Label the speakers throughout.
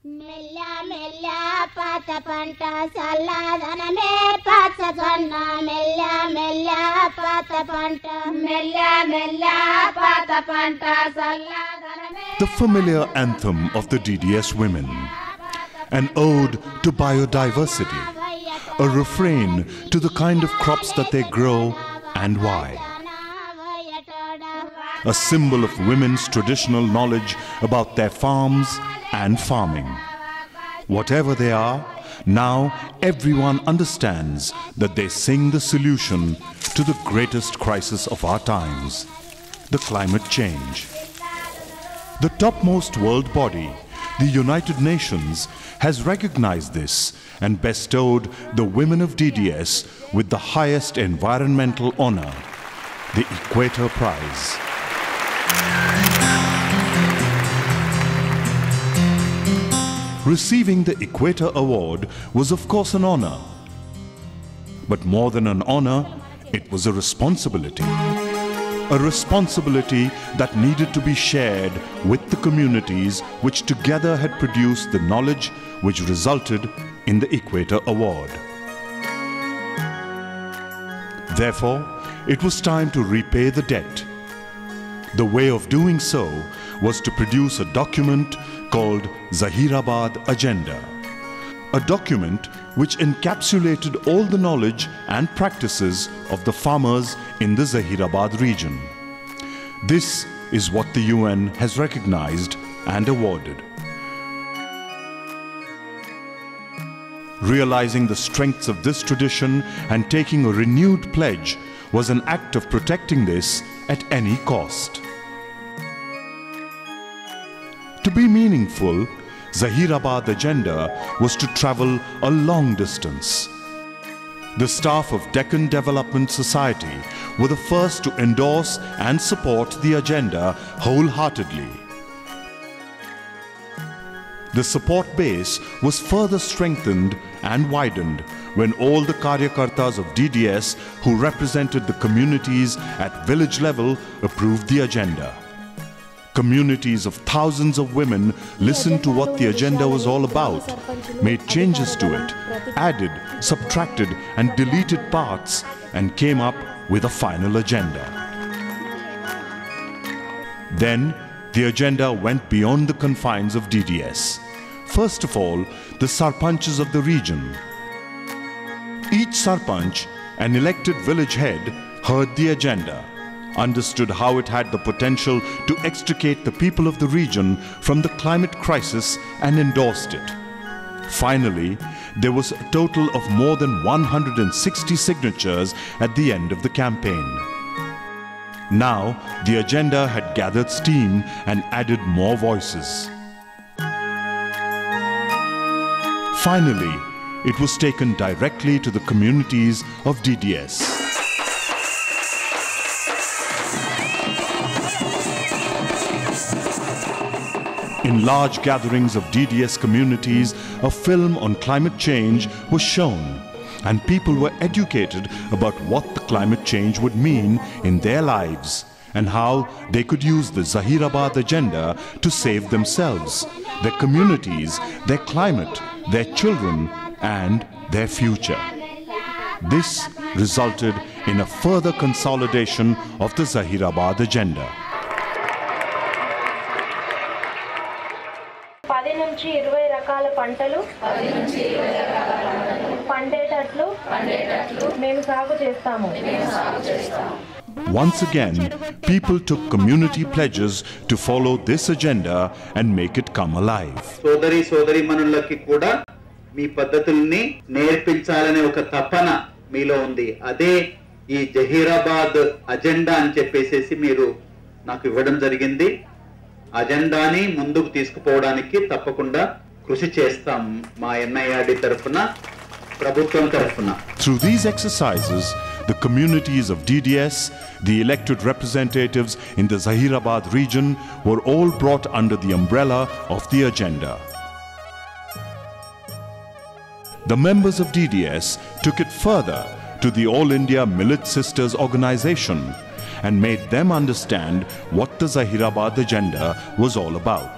Speaker 1: Mella mella pata panta salladhaname patsagonna mella mella pata panta mella mella pata panta salladhaname.
Speaker 2: The familiar anthem of the DDS women, an ode to biodiversity, a refrain to the kind of crops that they grow and why. A symbol of women's traditional knowledge about their farms and farming. Whatever they are, now everyone understands that they sing the solution to the greatest crisis of our times, the climate change. The topmost world body, the United Nations, has recognized this and bestowed the women of DDS with the highest environmental honor, the Equator Prize. Receiving the Equator Award was of course an honor. But more than an honor, it was a responsibility. A responsibility that needed to be shared with the communities which together had produced the knowledge which resulted in the Equator Award. Therefore, it was time to repay the debt. The way of doing so was to produce a document called Zaheerabad Agenda, a document which encapsulated all the knowledge and practices of the farmers in the Zaheerabad region. This is what the UN has recognized and awarded. Realizing the strengths of this tradition and taking a renewed pledge was an act of protecting this at any cost. To be meaningful, Zaheerabad Agenda was to travel a long distance. The staff of Deccan Development Society were the first to endorse and support the agenda wholeheartedly. The support base was further strengthened and widened when all the Karyakarthas of DDS who represented the communities at village level approved the agenda. Communities of thousands of women listened to what the agenda was all about, made changes to it, added, subtracted and deleted parts and came up with a final agenda. Then the agenda went beyond the confines of DDS. First of all, the sarpanches of the region. Each sarpanch, an elected village head, heard the agenda, understood how it had the potential to extricate the people of the region from the climate crisis and endorsed it. Finally, there was a total of more than 160 signatures at the end of the campaign. Now, the agenda had gathered steam and added more voices. Finally, it was taken directly to the communities of DDS. In large gatherings of DDS communities, a film on climate change was shown, and people were educated about what the climate change would mean in their lives and how they could use the Zaheerabad Agenda to save themselves, their communities, their climate, their children, and their future. This resulted in a further consolidation of the Zaheerabad Agenda.
Speaker 3: 10 నుంచి 20 రకాల పంటలు పండేటట్లు మేము సాగు చేస్తాము.
Speaker 2: Once again, people took community pledges to follow this agenda and make it come alive.
Speaker 4: సోదరి మనులకి కూడా మీ పద్ధతుల్ని నేర్పించాలనే ఒక తపన మీలో ఉంది. అదే ఈ జహీరాబాద్ అజెండా అని చెప్పేసి మీరు నాకు ఇవ్వడం జరిగింది. అజెండాని ముందుకు తీసుకుపోవడానికి తప్పకుండా కృషి చేస్తాం మా ఎన్ఐఆర్డి తరపున ప్రభుత్వం తరపున.
Speaker 2: Through these exercises, the communities of DDS, the elected representatives in the Zaheerabad region were all brought under the umbrella of the agenda. The members of DDS took it further to the All India Millet Sisters organization and made them understand what the Zaheerabad Agenda was all about.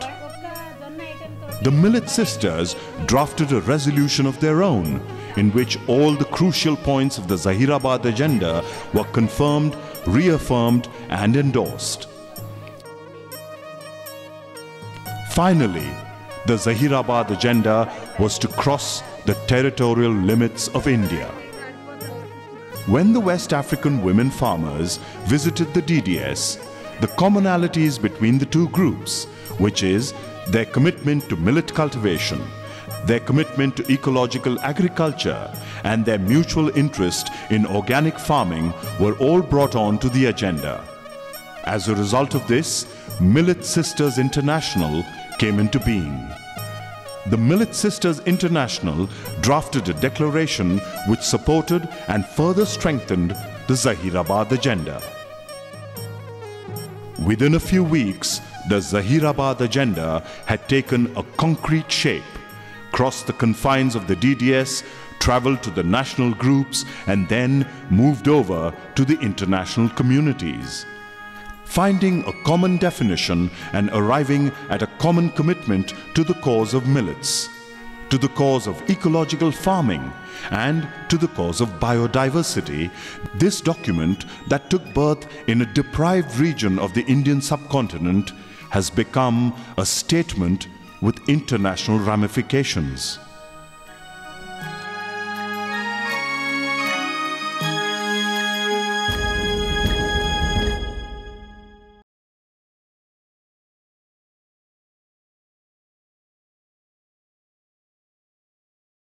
Speaker 2: the Millet Sisters drafted a resolution of their own, in which all the crucial points of the Zaheerabad agenda were confirmed, reaffirmed, and endorsed. Finally, the Zaheerabad agenda was to cross the territorial limits of India. When the West African women farmers visited the DDS, the commonalities between the two groups, which is their commitment to millet cultivation, their commitment to ecological agriculture, and their mutual interest in organic farming, were all brought on to the agenda. As a result of this, Millet Sisters International came into being. The Millet Sisters International drafted a declaration which supported and further strengthened the Zaheerabad agenda. Within a few weeks, the Zaheerabad agenda had taken a concrete shape, crossed the confines of the DDS, traveled to the national groups, and then moved over to the international communities. Finding a common definition and arriving at a common commitment to the cause of millets, to the cause of ecological farming, and to the cause of biodiversity, this document that took birth in a deprived region of the Indian subcontinent has become a statement with international ramifications.